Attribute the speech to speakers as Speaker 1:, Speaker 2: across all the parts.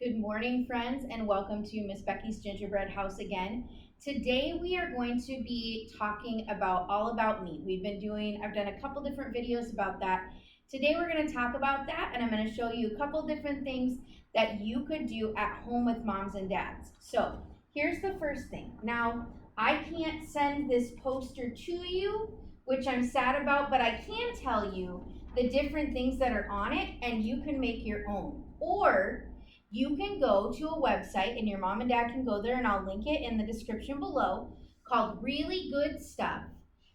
Speaker 1: Good morning, friends, and welcome to Miss Becky's Gingerbread House again. Today we are going to be talking about all about me. I've done a couple different videos about that. Today we're going to talk about that, and I'm going to show you a couple different things that you could do at home with moms and dads. So here's the first thing. Now, I can't send this poster to you, which I'm sad about, but I can tell you the different things that are on it, and you can make your own. Or you can go to a website and your mom and dad can go there, and I'll link it in the description below, called Really Good Stuff,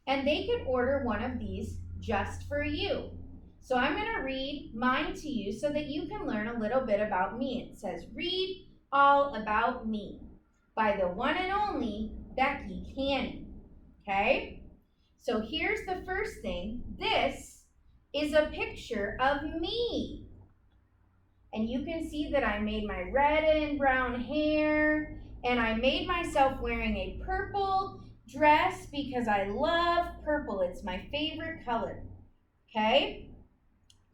Speaker 1: and they could order one of these just for you. So I'm going to read mine to you so that you can learn a little bit about me. It says, "Read All About Me" by the one and only Becky Canny. Okay? So here's the first thing. This is a picture of me. And you can see that I made my red and brown hair, and I made myself wearing a purple dress because I love purple. It's my favorite color. Okay?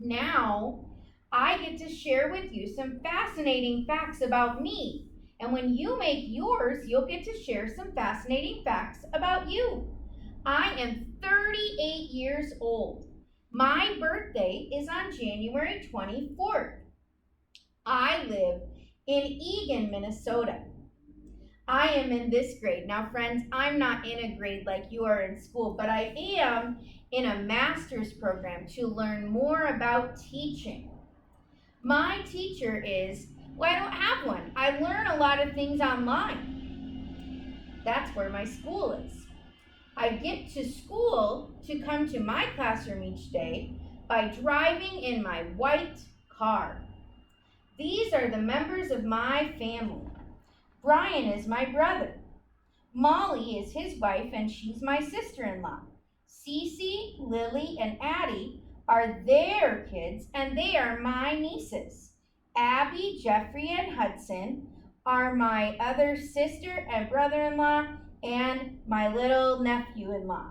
Speaker 1: Now, I get to share with you some fascinating facts about me. And when you make yours, you'll get to share some fascinating facts about you. I am 38 years old. My birthday is on January 24th. I live in Eagan, Minnesota. I am in this grade. Now, friends, I'm not in a grade like you are in school, but I am in a master's program to learn more about teaching. My teacher I don't have one. I learn a lot of things online. That's where my school is. I get to school to come to my classroom each day by driving in my white car. These are the members of my family. Brian is my brother. Molly is his wife, and she's my sister-in-law. Cece, Lily, and Addie are their kids, and they are my nieces. Abby, Jeffrey, and Hudson are my other sister and brother-in-law, and my little nephew-in-law.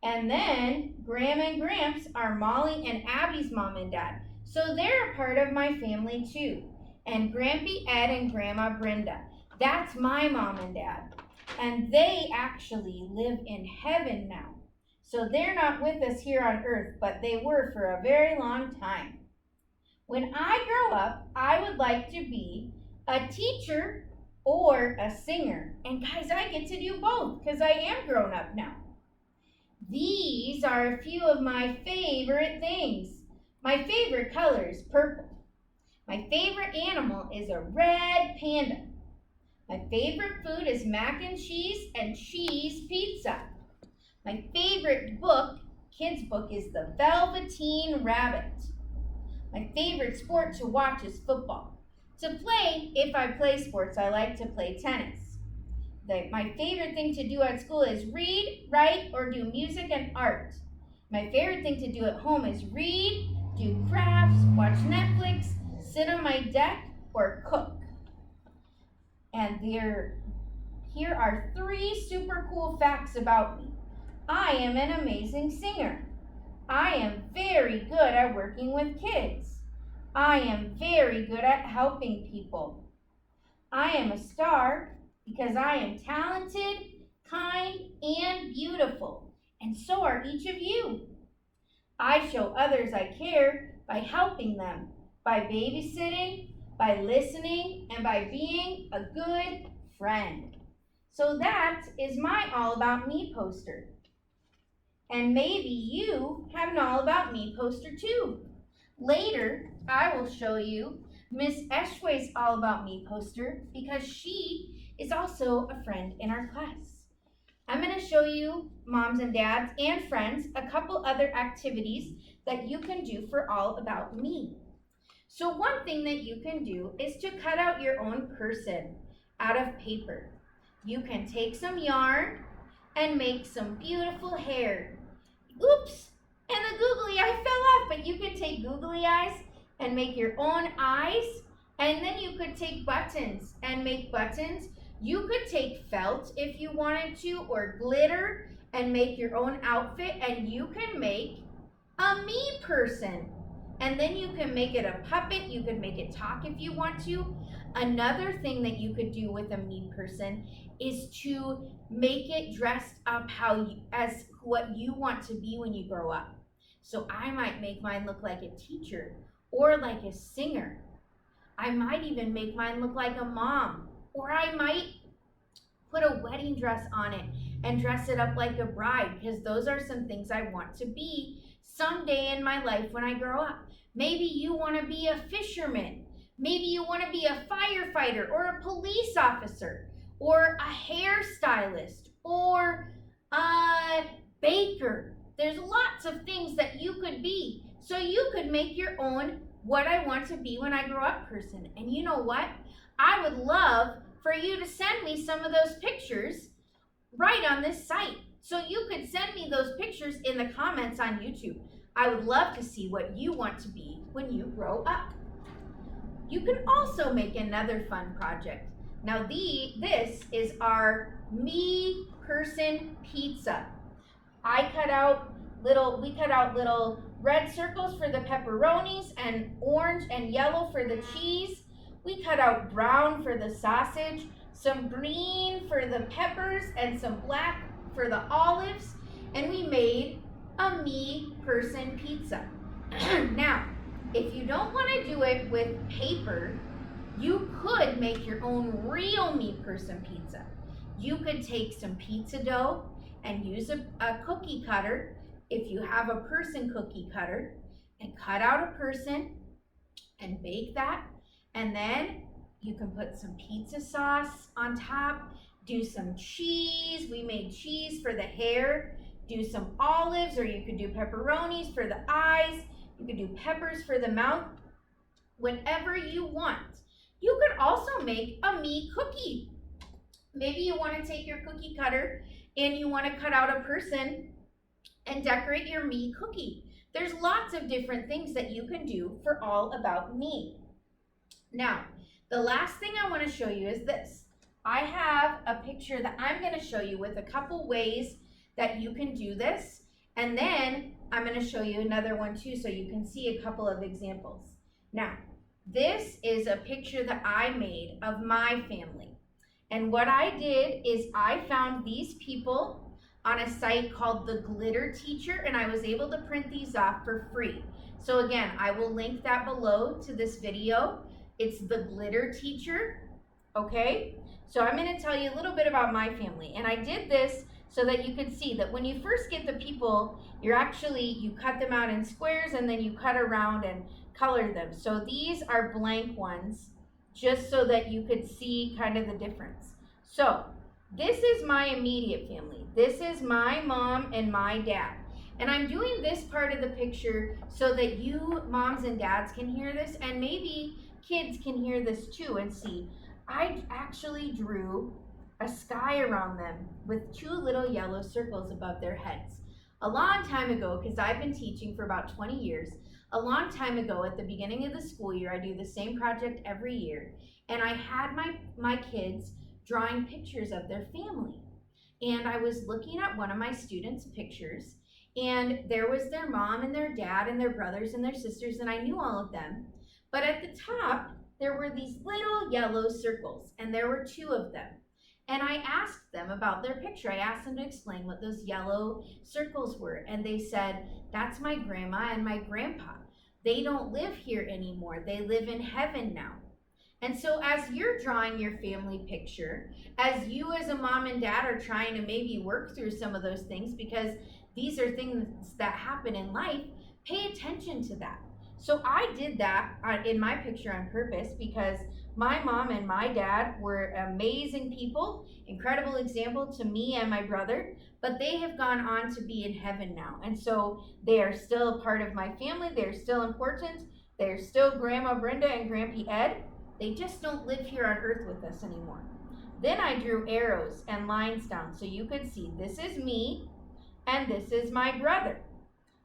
Speaker 1: And then Graham and Gramps are Molly and Abby's mom and dad. So they're a part of my family too. And Grampy Ed and Grandma Brenda. That's my mom and dad. And they actually live in heaven now. So they're not with us here on earth, but they were for a very long time. When I grow up, I would like to be a teacher or a singer. And guys, I get to do both because I am grown up now. These are a few of my favorite things. My favorite color is purple. My favorite animal is a red panda. My favorite food is mac and cheese pizza. My favorite book, kids book, is The Velveteen Rabbit. My favorite sport to watch is football. To play, if I play sports, I like to play tennis. My favorite thing to do at school is read, write, or do music and art. My favorite thing to do at home is read, do crafts, watch Netflix, sit on my deck, or cook. And here are 3 super cool facts about me. I am an amazing singer. I am very good at working with kids. I am very good at helping people. I am a star because I am talented, kind, and beautiful. And so are each of you. I show others I care by helping them, by babysitting, by listening, and by being a good friend. So that is my All About Me poster. And maybe you have an All About Me poster too. Later, I will show you Miss Eshway's All About Me poster because she is also a friend in our class. I'm going to show you, moms and dads and friends, a couple other activities that you can do for All About Me. So one thing that you can do is to cut out your own person out of paper. You can take some yarn and make some beautiful hair. Oops, and the googly eye fell off, but you can take googly eyes and make your own eyes, and then you could take buttons and make buttons. You could take felt if you wanted to, or glitter, and make your own outfit, and you can make a me person. And then you can make it a puppet. You could make it talk if you want to. Another thing that you could do with a me person is to make it dressed up as what you want to be when you grow up. So I might make mine look like a teacher or like a singer. I might even make mine look like a mom, or I might put a wedding dress on it and dress it up like a bride, because those are some things I want to be someday in my life when I grow up. Maybe you want to be a fisherman. Maybe you want to be a firefighter or a police officer or a hairstylist or a baker. There's lots of things that you could be. So you could make your own what I want to be when I grow up person. And you know what? I would love for you to send me some of those pictures right on this site. So you could send me those pictures in the comments on YouTube. I would love to see what you want to be when you grow up. You can also make another fun project. Now this is our me person pizza. We cut out little red circles for the pepperonis and orange and yellow for the cheese. We cut out brown for the sausage, some green for the peppers, and some black for the olives, and we made a me person pizza. Now, if you don't want to do it with paper, you could make your own real me person pizza. You could take some pizza dough and use a cookie cutter, if you have a person cookie cutter, and cut out a person and bake that. And then you can put some pizza sauce on top, do some cheese. We made cheese for the hair, do some olives, or you could do pepperonis for the eyes. You could do peppers for the mouth, whatever you want. You could also make a me cookie. Maybe you want to take your cookie cutter and you want to cut out a person and decorate your me cookie. There's lots of different things that you can do for All About Me. Now, the last thing I want to show you is this. I have a picture that I'm going to show you with a couple ways that you can do this. And then I'm going to show you another one too, so you can see a couple of examples. Now, this is a picture that I made of my family. And what I did is I found these people on a site called The Glitter Teacher, and I was able to print these off for free. So again, I will link that below to this video. It's The Glitter Teacher, okay? So I'm going to tell you a little bit about my family. And I did this so that you could see that when you first get the people, you cut them out in squares and then you cut around and color them. So these are blank ones, just so that you could see kind of the difference. So this is my immediate family. This is my mom and my dad. And I'm doing this part of the picture so that you moms and dads can hear this, and maybe kids can hear this too and see. I actually drew a sky around them with two little yellow circles above their heads. A long time ago, because I've been teaching for about 20 years, a long time ago at the beginning of the school year, I do the same project every year, and I had my kids drawing pictures of their family. And I was looking at one of my students' pictures, and there was their mom and their dad and their brothers and their sisters, and I knew all of them. But at the top, there were these little yellow circles, and there were two of them. And I asked them about their picture. I asked them to explain what those yellow circles were. And they said, that's my grandma and my grandpa. They don't live here anymore. They live in heaven now. And so as you're drawing your family picture, as you as a mom and dad are trying to maybe work through some of those things, because these are things that happen in life, pay attention to that. So I did that in my picture on purpose, because my mom and my dad were amazing people, incredible example to me and my brother, but they have gone on to be in heaven now. And so they are still a part of my family. They're still important. They're still Grandma Brenda and Grandpa Ed. They just don't live here on earth with us anymore. Then I drew arrows and lines down so you could see this is me and this is my brother.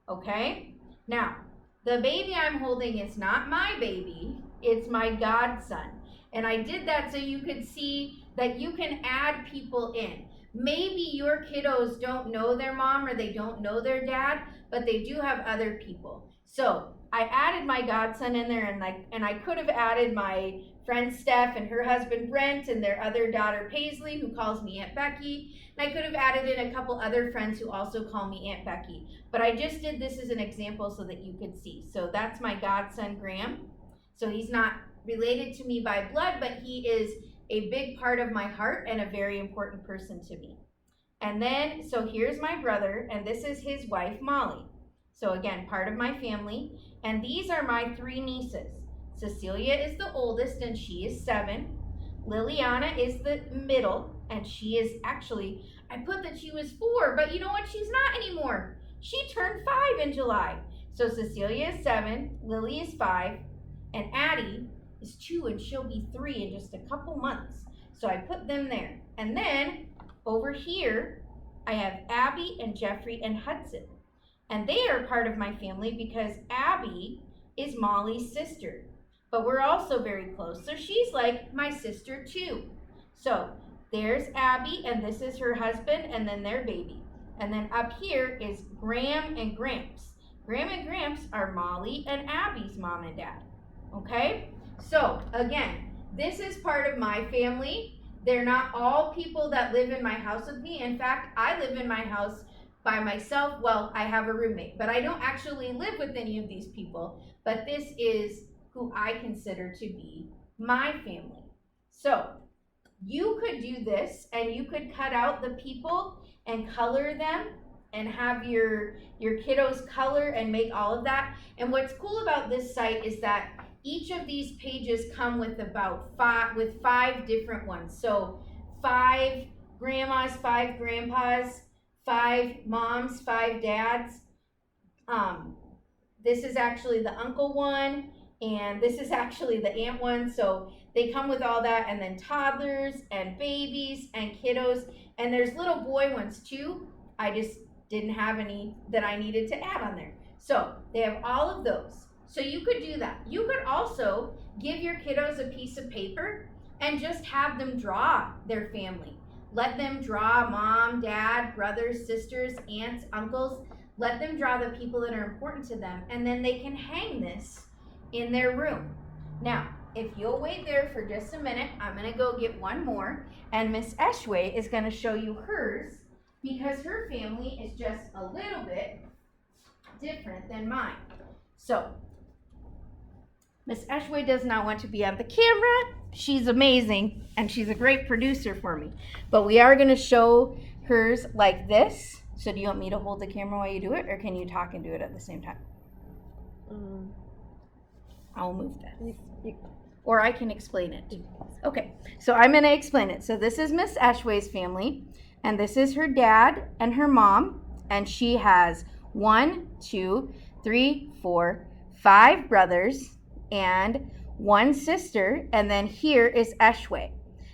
Speaker 1: Okay? Now, the baby I'm holding is not my baby, it's my godson. And I did that so you could see that you can add people in. Maybe your kiddos don't know their mom or they don't know their dad, but they do have other people. So I added my godson in there, and I could have added my friend Steph and her husband Brent and their other daughter Paisley, who calls me Aunt Becky. And I could have added in a couple other friends who also call me Aunt Becky. But I just did this as an example so that you could see. So that's my godson Graham. So he's not related to me by blood, but he is a big part of my heart and a very important person to me. And then, so here's my brother, and this is his wife, Molly. So again, part of my family. And these are my 3 nieces. Cecilia is the oldest, and she is 7. Liliana is the middle, and she is actually, I put that she was 4, but you know what? She's not anymore. She turned 5 in July. So Cecilia is 7, Lily is 5, and Addie is 2, and she'll be 3 in just a couple months. So I put them there. And then over here, I have Abby and Jeffrey and Hudson. And they are part of my family because Abby is Molly's sister. But we're also very close. So she's like my sister too. So there's Abby, and this is her husband, and then their baby. And then up here is Graham and Gramps. Graham and Gramps are Molly and Abby's mom and dad. Okay? So again, this is part of my family. They're not all people that live in my house with me. In fact, I live in my house by myself. Well, I have a roommate, but I don't actually live with any of these people. But this is who I consider to be my family. So you could do this, and you could cut out the people and color them and have your kiddos color and make all of that. And what's cool about this site is that each of these pages come with about 5 different ones. So 5 grandmas, 5 grandpas, 5 moms, 5 dads. This is actually the uncle one, and this is actually the aunt one. So they come with all that, and then toddlers and babies and kiddos, and there's little boy ones too. I just didn't have any that I needed to add on there. So they have all of those. So you could do that. You could also give your kiddos a piece of paper and just have them draw their family. Let them draw mom, dad, brothers, sisters, aunts, uncles. Let them draw the people that are important to them, and then they can hang this in their room. Now, if you'll wait there for just a minute, I'm gonna go get one more, and Miss Eshway is gonna show you hers because her family is just a little bit different than mine. So, Miss Eshway does not want to be on the camera. She's amazing, and she's a great producer for me. But we are gonna show hers like this. So do you want me to hold the camera while you do it, or can you talk and do it at the same time? I'll move that. Or I can explain it. Okay, so I'm gonna explain it. So this is Miss Eshway's family, and this is her dad and her mom, and she has 1, 2, 3, 4, 5 brothers and 1 sister, and then here is Eshway.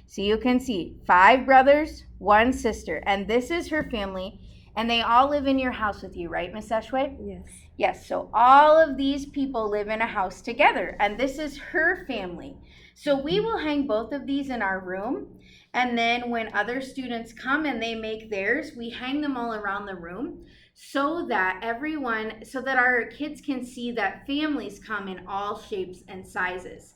Speaker 1: So you can see 5 brothers, 1 sister, and this is her family, and they all live in your house with you, right, Miss Eshway?
Speaker 2: Yes.
Speaker 1: Yes, so all of these people live in a house together, and this is her family. So we will hang both of these in our room, and then when other students come and they make theirs, we hang them all around the room so that our kids can see that families come in all shapes and sizes.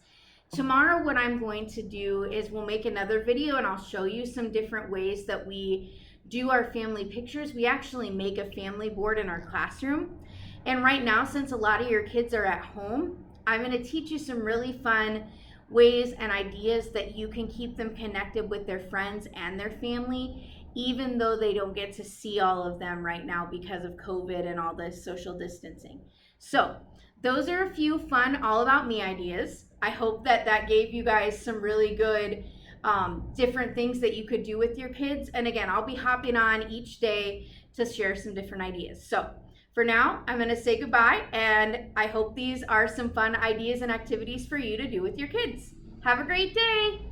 Speaker 1: Tomorrow what I'm going to do is we'll make another video, and I'll show you some different ways that we do our family pictures. We actually make a family board in our classroom. And right now, since a lot of your kids are at home, I'm going to teach you some really fun ways and ideas that you can keep them connected with their friends and their family, even though they don't get to see all of them right now because of COVID and all this social distancing. So those are a few fun All About Me ideas. I hope that gave you guys some really good different things that you could do with your kids. And again, I'll be hopping on each day to share some different ideas. So for now, I'm going to say goodbye, and I hope these are some fun ideas and activities for you to do with your kids. Have a great day.